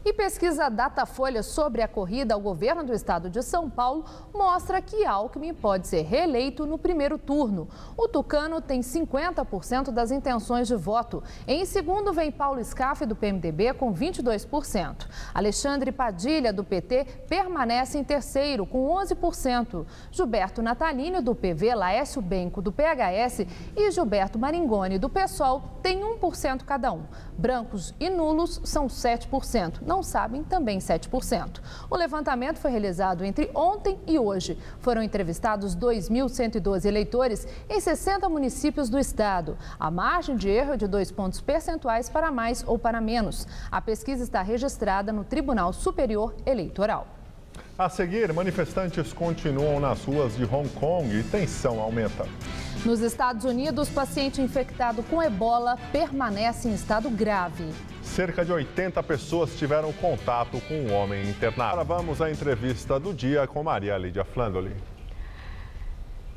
E pesquisa Datafolha sobre a corrida ao governo do estado de São Paulo mostra que Alckmin pode ser reeleito no primeiro turno. O tucano tem 50% das intenções de voto. Em segundo vem Paulo Scaff, do PMDB, com 22%. Alexandre Padilha, do PT, permanece em terceiro, com 11%. Gilberto Natalini, do PV, Laércio Benco, do PHS e Gilberto Maringoni, do PSOL, têm 1% cada um. Brancos e nulos são 7%. Não sabem, também 7%. O levantamento foi realizado entre ontem e hoje. Foram entrevistados 2.112 eleitores em 60 municípios do estado. A margem de erro é de 2 pontos percentuais para mais ou para menos. A pesquisa está registrada no Tribunal Superior Eleitoral. A seguir, manifestantes continuam nas ruas de Hong Kong e tensão aumenta. Nos Estados Unidos, paciente infectado com ebola permanece em estado grave. Cerca de 80 pessoas tiveram contato com um homem internado. Agora vamos à entrevista do dia com Maria Lídia Flandoli.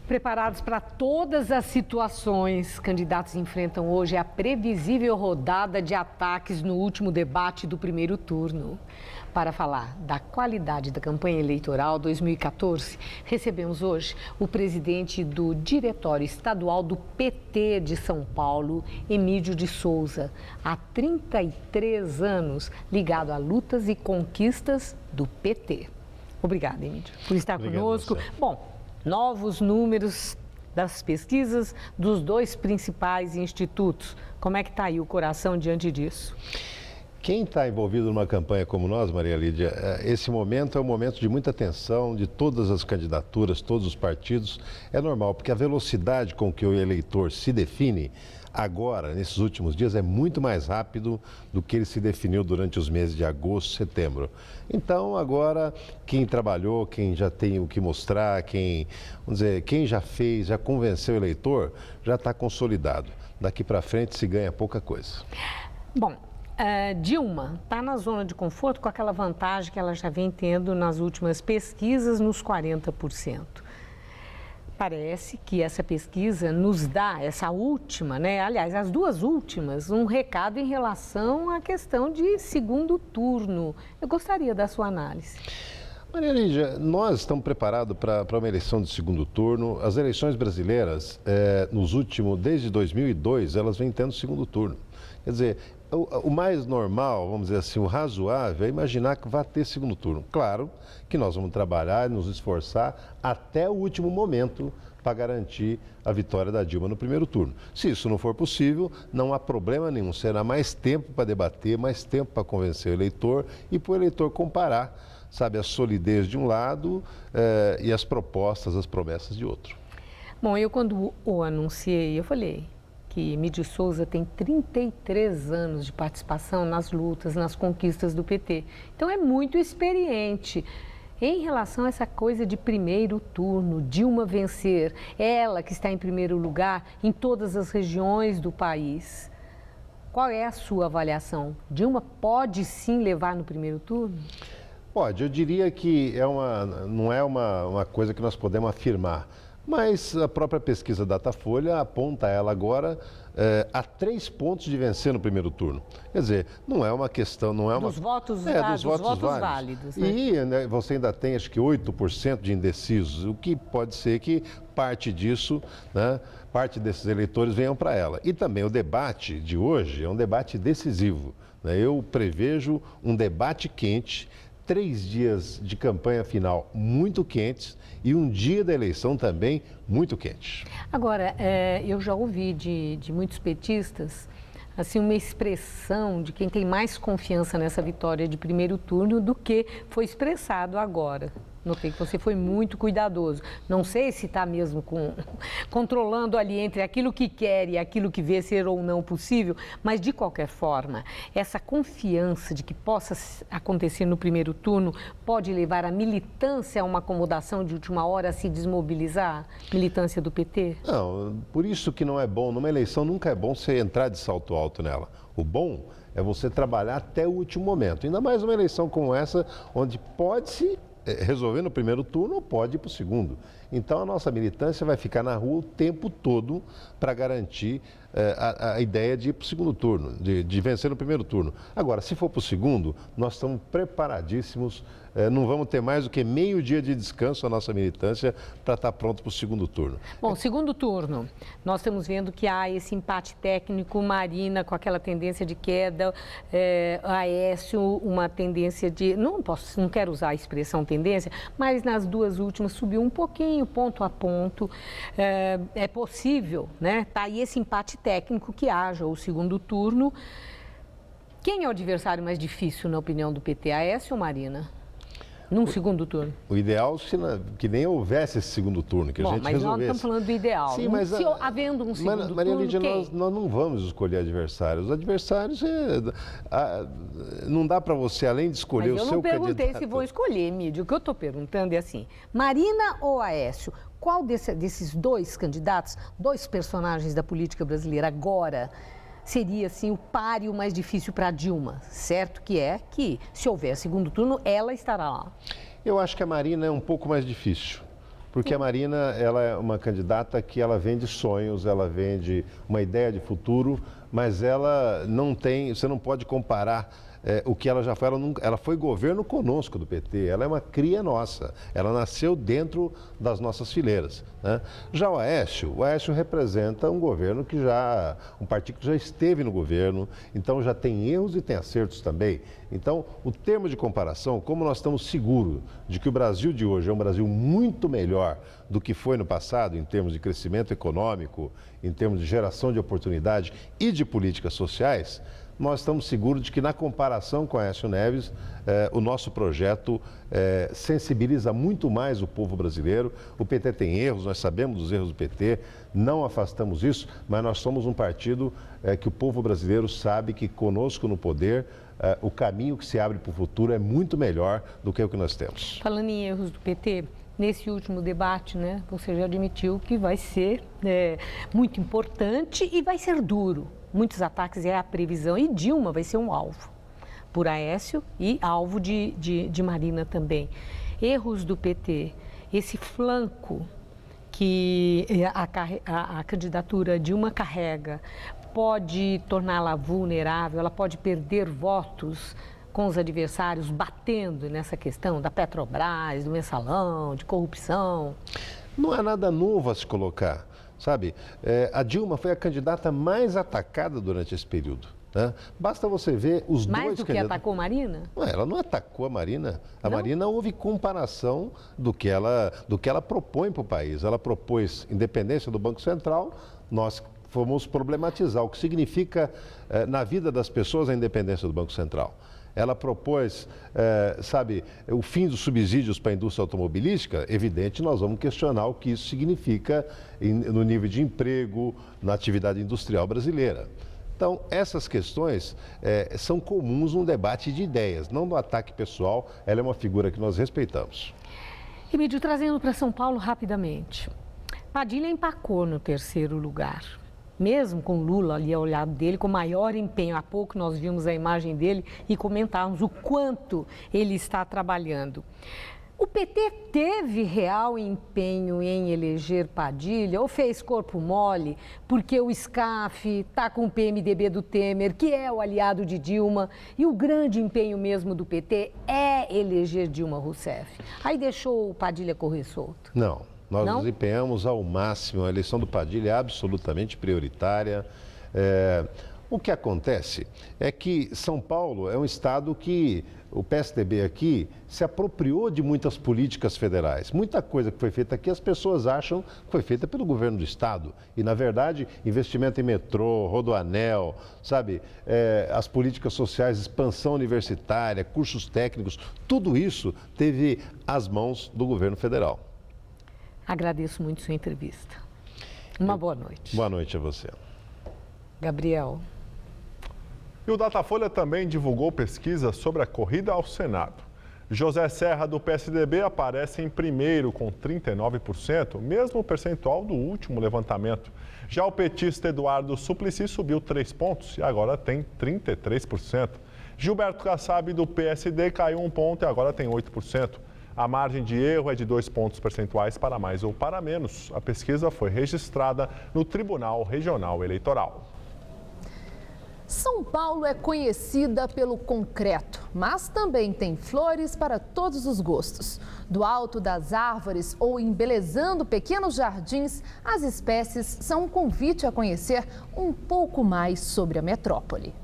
Preparados para todas as situações, candidatos enfrentam hoje a previsível rodada de ataques no último debate do primeiro turno. Para falar da qualidade da campanha eleitoral 2014, recebemos hoje o presidente do Diretório Estadual do PT de São Paulo, Emílio de Souza, há 33 anos ligado a lutas e conquistas do PT. Obrigada, Emílio, por estar conosco. Bom, novos números das pesquisas dos dois principais institutos. Como é que está aí o coração diante disso? Quem está envolvido numa campanha como nós, Maria Lídia, esse momento é um momento de muita tensão de todas as candidaturas, todos os partidos. É normal, porque a velocidade com que o eleitor se define agora, nesses últimos dias, é muito mais rápido do que ele se definiu durante os meses de agosto, setembro. Então, agora, quem trabalhou, quem já tem o que mostrar, quem já fez, já convenceu o eleitor, já está consolidado. Daqui para frente se ganha pouca coisa. Bom, Dilma está na zona de conforto com aquela vantagem que ela já vem tendo nas últimas pesquisas, nos 40%. Parece que essa pesquisa nos dá, essa última, né? Aliás, as duas últimas, um recado em relação à questão de segundo turno. Eu gostaria da sua análise. Maria Lídia, nós estamos preparados para uma eleição de segundo turno. As eleições brasileiras, desde 2002, elas vêm tendo segundo turno. Quer dizer, o mais normal, vamos dizer assim, o razoável é imaginar que vai ter segundo turno. Claro que nós vamos trabalhar e nos esforçar até o último momento para garantir a vitória da Dilma no primeiro turno. Se isso não for possível, não há problema nenhum. Será mais tempo para debater, mais tempo para convencer o eleitor e para o eleitor comparar, sabe, a solidez de um lado e as propostas, as promessas de outro. Bom, eu quando o anunciei, eu falei que Emídio Souza tem 33 anos de participação nas lutas, nas conquistas do PT. Então é muito experiente. Em relação a essa coisa de primeiro turno, Dilma vencer, ela que está em primeiro lugar em todas as regiões do país. Qual é a sua avaliação? Dilma pode sim levar no primeiro turno? Pode, eu diria que não é uma coisa que nós podemos afirmar. Mas a própria pesquisa Datafolha aponta ela agora a 3 pontos de vencer no primeiro turno. Quer dizer, não é uma questão... Não é dos uma... votos, dos votos válidos. Né? E né, você ainda tem, acho que 8% de indecisos, o que pode ser que parte disso, né, parte desses eleitores venham para ela. E também o debate de hoje é um debate decisivo. Né? Eu prevejo um debate quente, 3 dias de campanha final muito quentes e um dia da eleição também muito quente. Agora, eu já ouvi de muitos petistas assim, uma expressão de quem tem mais confiança nessa vitória de primeiro turno do que foi expressado agora. Notei que você foi muito cuidadoso. Não sei se está mesmo controlando ali entre aquilo que quer e aquilo que vê ser ou não possível, mas de qualquer forma, essa confiança de que possa acontecer no primeiro turno pode levar a militância a uma acomodação de última hora a se desmobilizar? Militância do PT? Não, por isso que não é bom. Numa eleição nunca é bom você entrar de salto alto nela. O bom é você trabalhar até o último momento. Ainda mais uma eleição como essa, onde pode-se resolver no primeiro turno ou pode ir para o segundo. Então, a nossa militância vai ficar na rua o tempo todo para garantir a ideia de ir para o segundo turno, de vencer no primeiro turno. Agora, se for para o segundo, nós estamos preparadíssimos, não vamos ter mais do que meio dia de descanso a nossa militância para estar pronto para o segundo turno. Bom, segundo turno, nós estamos vendo que há esse empate técnico, Marina com aquela tendência de queda, Aécio uma tendência de, não quero usar a expressão tendência, mas nas duas últimas subiu um pouquinho, ponto a ponto. É possível, né? Tá aí esse empate técnico que haja o segundo turno. Quem é o adversário mais difícil, na opinião do PT, Aécio ou Marina? Num segundo turno. O ideal é que nem houvesse esse segundo turno, que a gente resolvesse. Mas nós estamos falando do ideal. Sim, mas se havendo um segundo Maria turno, Lídia, nós não vamos escolher adversários. Os adversários, não dá para você, além de escolher o seu candidato... Eu não perguntei se vou escolher, Emídio. O que eu estou perguntando é assim, Marina ou Aécio? Qual desses dois candidatos, dois personagens da política brasileira agora, seria, assim, o páreo mais difícil para Dilma? Certo que se houver segundo turno, ela estará lá. Eu acho que a Marina é um pouco mais difícil, porque a Marina, ela é uma candidata que ela vende sonhos, ela vende uma ideia de futuro, mas ela não tem, você não pode comparar o que ela já foi. Ela foi governo conosco do PT, ela é uma cria nossa, ela nasceu dentro das nossas fileiras, né? Já o Aécio representa um governo um partido que já esteve no governo, então já tem erros e tem acertos também. Então, o termo de comparação, como nós estamos seguros de que o Brasil de hoje é um Brasil muito melhor do que foi no passado, em termos de crescimento econômico, em termos de geração de oportunidade e de políticas sociais, nós estamos seguros de que, na comparação com Aécio Neves, o nosso projeto sensibiliza muito mais o povo brasileiro. O PT tem erros, nós sabemos dos erros do PT, não afastamos isso, mas nós somos um partido que o povo brasileiro sabe que, conosco no poder, o caminho que se abre para o futuro é muito melhor do que o que nós temos. Falando em erros do PT, nesse último debate, né, você já admitiu que vai ser muito importante e vai ser duro. Muitos ataques é a previsão e Dilma vai ser um alvo por Aécio e alvo de Marina também. Erros do PT, esse flanco que a candidatura Dilma carrega pode torná-la vulnerável, ela pode perder votos com os adversários batendo nessa questão da Petrobras, do mensalão, de corrupção. Não há nada novo a se colocar. Sabe, a Dilma foi a candidata mais atacada durante esse período. Né? Basta você ver os Mais dois do que atacou Marina? Não, ela não atacou a Marina. A Marina houve comparação do que ela propõe para o país. Ela propôs independência do Banco Central, nós fomos problematizar o que significa na vida das pessoas a independência do Banco Central. Ela propôs, o fim dos subsídios para a indústria automobilística. Evidente, nós vamos questionar o que isso significa no nível de emprego, na atividade industrial brasileira. Então, essas questões são comuns num debate de ideias, não no ataque pessoal. Ela é uma figura que nós respeitamos. Emílio, trazendo para São Paulo rapidamente. Padilha empacou no 3º lugar. Mesmo com Lula ali ao lado dele, com maior empenho. Há pouco nós vimos a imagem dele e comentávamos o quanto ele está trabalhando. O PT teve real empenho em eleger Padilha ou fez corpo mole porque o SCAF está com o PMDB do Temer, que é o aliado de Dilma, e o grande empenho mesmo do PT é eleger Dilma Rousseff? Aí deixou o Padilha correr solto? Não, nós nos empenhamos ao máximo. A eleição do Padilha é absolutamente prioritária. O que acontece é que São Paulo é um estado que o PSDB aqui se apropriou de muitas políticas federais. Muita coisa que foi feita aqui, as pessoas acham que foi feita pelo governo do estado. E, na verdade, investimento em metrô, rodoanel, as políticas sociais, expansão universitária, cursos técnicos, tudo isso teve as mãos do governo federal. Agradeço muito sua entrevista. Uma boa noite. Boa noite a você. Gabriel. E o Datafolha também divulgou pesquisa sobre a corrida ao Senado. José Serra, do PSDB, aparece em primeiro, com 39%, mesmo percentual do último levantamento. Já o petista Eduardo Suplicy subiu 3 pontos e agora tem 33%. Gilberto Kassab, do PSD, caiu 1 ponto e agora tem 8%. A margem de erro é de 2 pontos percentuais para mais ou para menos. A pesquisa foi registrada no Tribunal Regional Eleitoral. São Paulo é conhecida pelo concreto, mas também tem flores para todos os gostos. Do alto das árvores ou embelezando pequenos jardins, as espécies são um convite a conhecer um pouco mais sobre a metrópole.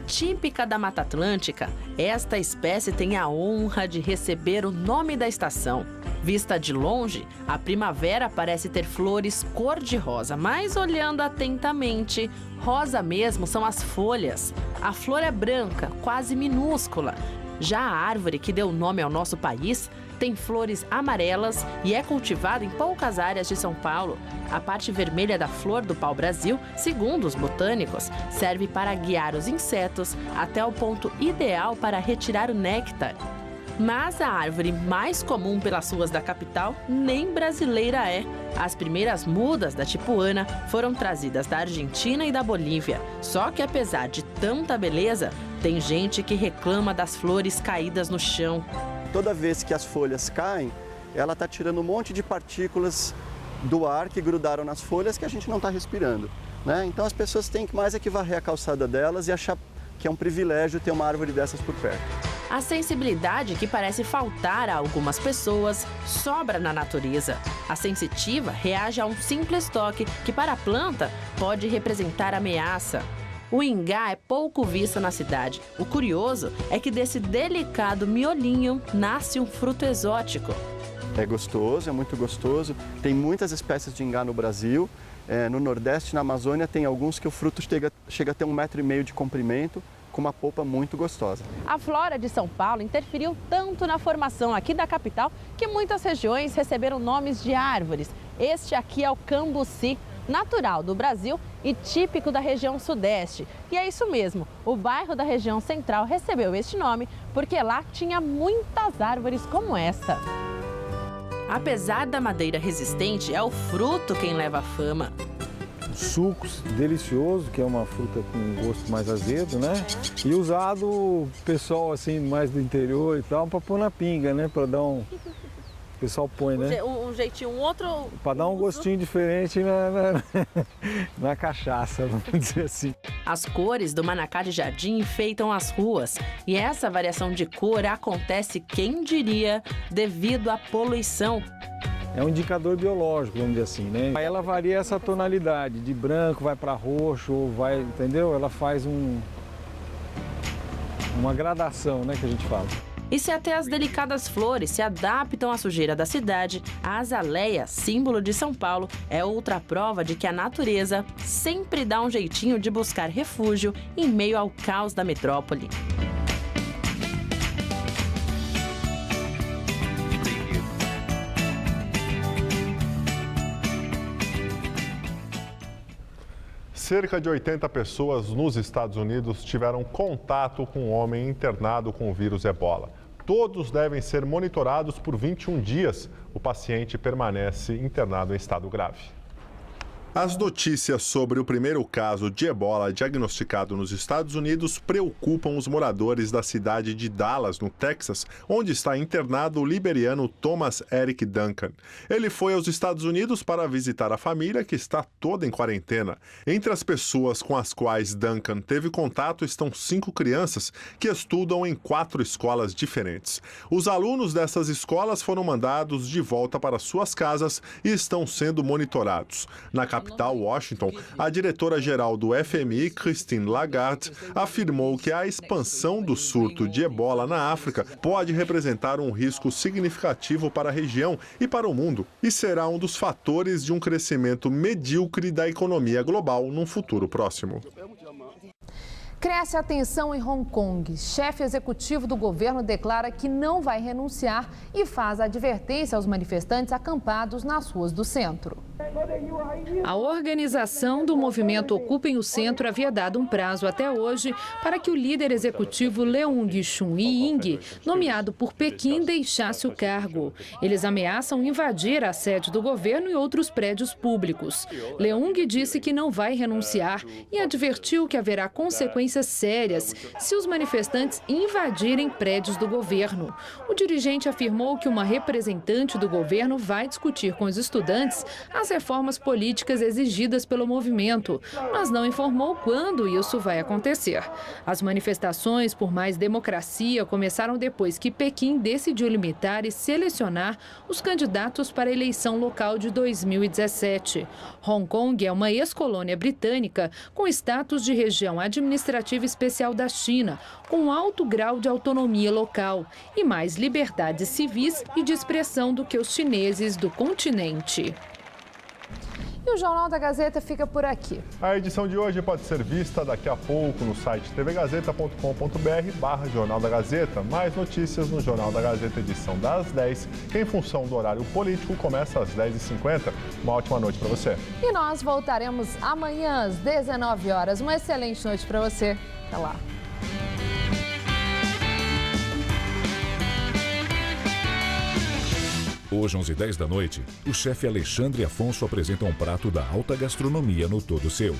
Típica da Mata Atlântica, esta espécie tem a honra de receber o nome da estação. Vista de longe, a primavera parece ter flores cor-de-rosa, mas olhando atentamente, rosa mesmo são as folhas. A flor é branca, quase minúscula. Já a árvore que deu nome ao nosso país tem flores amarelas e é cultivada em poucas áreas de São Paulo. A parte vermelha da flor do pau-brasil, segundo os botânicos, serve para guiar os insetos até o ponto ideal para retirar o néctar. Mas a árvore mais comum pelas ruas da capital nem brasileira é. As primeiras mudas da tipuana foram trazidas da Argentina e da Bolívia. Só que apesar de tanta beleza, tem gente que reclama das flores caídas no chão. Toda vez que as folhas caem, ela está tirando um monte de partículas do ar que grudaram nas folhas que a gente não está respirando, né? Então as pessoas têm que mais é que varrer a calçada delas e achar que é um privilégio ter uma árvore dessas por perto. A sensibilidade que parece faltar a algumas pessoas sobra na natureza. A sensitiva reage a um simples toque que para a planta pode representar ameaça. O ingá é pouco visto na cidade. O curioso é que desse delicado miolinho nasce um fruto exótico. É gostoso, é muito gostoso. Tem muitas espécies de ingá no Brasil. No Nordeste, na Amazônia, tem alguns que o fruto chega a ter 1,5 metro de comprimento, com uma polpa muito gostosa. A flora de São Paulo interferiu tanto na formação aqui da capital que muitas regiões receberam nomes de árvores. Este aqui é o cambuci, natural do Brasil e típico da região sudeste. E é isso mesmo, o bairro da região central recebeu este nome porque lá tinha muitas árvores como esta. Apesar da madeira resistente, é o fruto quem leva a fama. Sucos, delicioso, que é uma fruta com gosto mais azedo, né? E usado pessoal assim mais do interior e tal, para pôr na pinga, né? Para dar um... O pessoal põe, né? Um jeitinho, um outro... Para dar um gostinho diferente na cachaça, vamos dizer assim. As cores do manacá de jardim enfeitam as ruas. E essa variação de cor acontece, quem diria, devido à poluição. É um indicador biológico, vamos dizer assim, né? Aí ela varia essa tonalidade, de branco vai para roxo, ou vai, entendeu? Ela faz uma gradação, né, que a gente fala. E se até as delicadas flores se adaptam à sujeira da cidade, a azaleia, símbolo de São Paulo, é outra prova de que a natureza sempre dá um jeitinho de buscar refúgio em meio ao caos da metrópole. Cerca de 80 pessoas nos Estados Unidos tiveram contato com um homem internado com o vírus Ebola. Todos devem ser monitorados por 21 dias. O paciente permanece internado em estado grave. As notícias sobre o primeiro caso de Ebola diagnosticado nos Estados Unidos preocupam os moradores da cidade de Dallas, no Texas, onde está internado o liberiano Thomas Eric Duncan. Ele foi aos Estados Unidos para visitar a família, que está toda em quarentena. Entre as pessoas com as quais Duncan teve contato estão 5 crianças que estudam em 4 escolas diferentes. Os alunos dessas escolas foram mandados de volta para suas casas e estão sendo monitorados. Na capital, Washington, a diretora-geral do FMI, Christine Lagarde, afirmou que a expansão do surto de Ebola na África pode representar um risco significativo para a região e para o mundo, e será um dos fatores de um crescimento medíocre da economia global num futuro próximo. Cresce a tensão em Hong Kong. Chefe executivo do governo declara que não vai renunciar e faz advertência aos manifestantes acampados nas ruas do centro. A organização do movimento Ocupem o Centro havia dado um prazo até hoje para que o líder executivo Leung Chun-ying, nomeado por Pequim, deixasse o cargo. Eles ameaçam invadir a sede do governo e outros prédios públicos. Leung disse que não vai renunciar e advertiu que haverá consequências sérias se os manifestantes invadirem prédios do governo. O dirigente afirmou que uma representante do governo vai discutir com os estudantes as reformas políticas exigidas pelo movimento, mas não informou quando isso vai acontecer. As manifestações por mais democracia começaram depois que Pequim decidiu limitar e selecionar os candidatos para a eleição local de 2017. Hong Kong é uma ex-colônia britânica com status de região administrativa especial da China, com alto grau de autonomia local e mais liberdades civis e de expressão do que os chineses do continente. E o Jornal da Gazeta fica por aqui. A edição de hoje pode ser vista daqui a pouco no site tvgazeta.com.br/Jornal da Gazeta. Mais notícias no Jornal da Gazeta, edição das 10, que em função do horário político começa às 10h50. Uma ótima noite para você. E nós voltaremos amanhã às 19 horas. Uma excelente noite para você. Até lá. Hoje, 11h10 da noite, o chefe Alexandre Afonso apresenta um prato da alta gastronomia no Todo Seu.